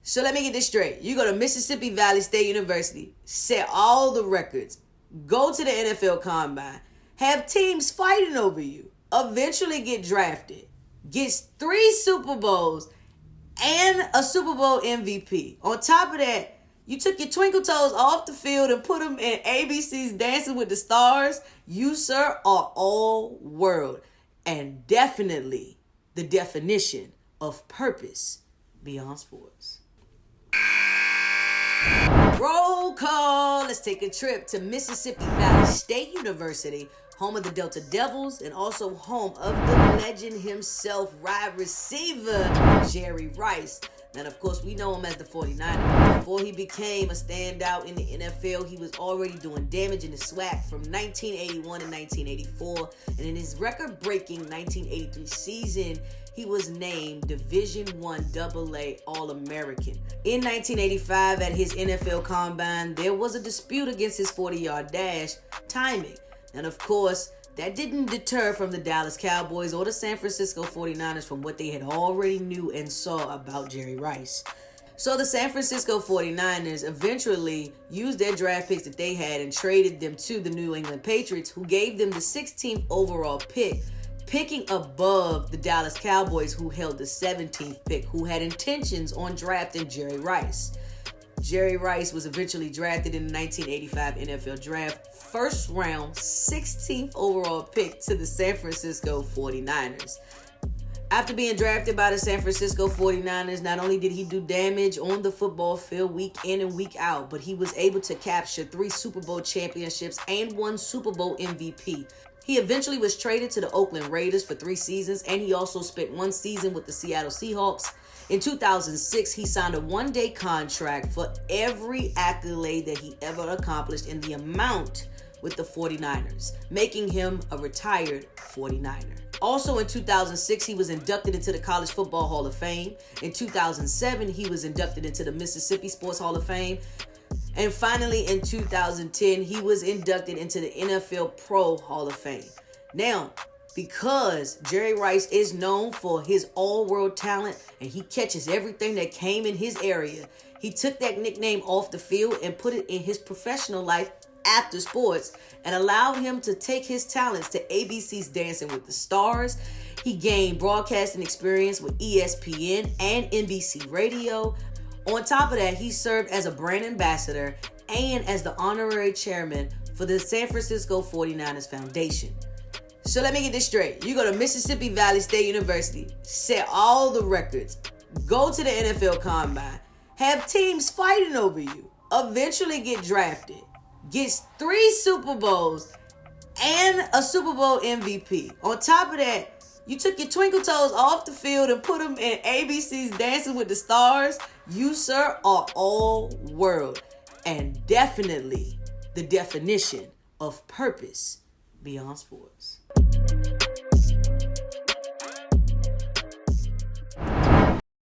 So let me get this straight. You go to Mississippi Valley State University, set all the records, go to the NFL Combine, have teams fighting over you, eventually get drafted, gets 3 Super Bowls, and a Super Bowl MVP. On top of that, you took your twinkle toes off the field and put them in ABC's Dancing with the Stars. You, sir, are all world. And definitely the definition of purpose beyond sports. Roll call. Let's take a trip to Mississippi Valley State University, home of the Delta Devils and also home of the legend himself, wide receiver Jerry Rice. And of course, we know him as the 49er. Before he became a standout in the NFL, he was already doing damage in the SWAC from 1981 to 1984. And in his record-breaking 1983 season, he was named Division I AA All-American. In 1985, at his NFL Combine, there was a dispute against his 40-yard dash timing. And of course, that didn't deter from the Dallas Cowboys or the San Francisco 49ers from what they had already knew and saw about Jerry Rice. So the San Francisco 49ers eventually used their draft picks that they had and traded them to the New England Patriots, who gave them the 16th overall pick, picking above the Dallas Cowboys, who held the 17th pick, who had intentions on drafting Jerry Rice. Jerry Rice was eventually drafted in the 1985 NFL Draft, first round, 16th overall pick to the San Francisco 49ers. After being drafted by the San Francisco 49ers, not only did he do damage on the football field week in and week out, but he was able to capture 3 Super Bowl championships and 1 Super Bowl MVP. He eventually was traded to the Oakland Raiders for 3 seasons, and he also spent 1 season with the Seattle Seahawks. In 2006, he signed a 1-day contract for every accolade that he ever accomplished in the amount with the 49ers, making him a retired 49er. Also in 2006, he was inducted into the College Football Hall of Fame. In 2007, he was inducted into the Mississippi Sports Hall of Fame. And finally, in 2010, he was inducted into the NFL Pro Hall of Fame. Now, because Jerry Rice is known for his all-world talent and he catches everything that came in his area, he took that nickname off the field and put it in his professional life after sports and allowed him to take his talents to ABC's Dancing with the Stars. He gained broadcasting experience with ESPN and NBC Radio. On top of that, he served as a brand ambassador and as the honorary chairman for the San Francisco 49ers Foundation. So let me get this straight. You go to Mississippi Valley State University, set all the records, go to the NFL Combine, have teams fighting over you, eventually get drafted, gets 3 Super Bowls, and a Super Bowl MVP. On top of that, you took your twinkle toes off the field and put them in ABC's Dancing with the Stars. You, sir, are all world. And definitely the definition of purpose beyond sports.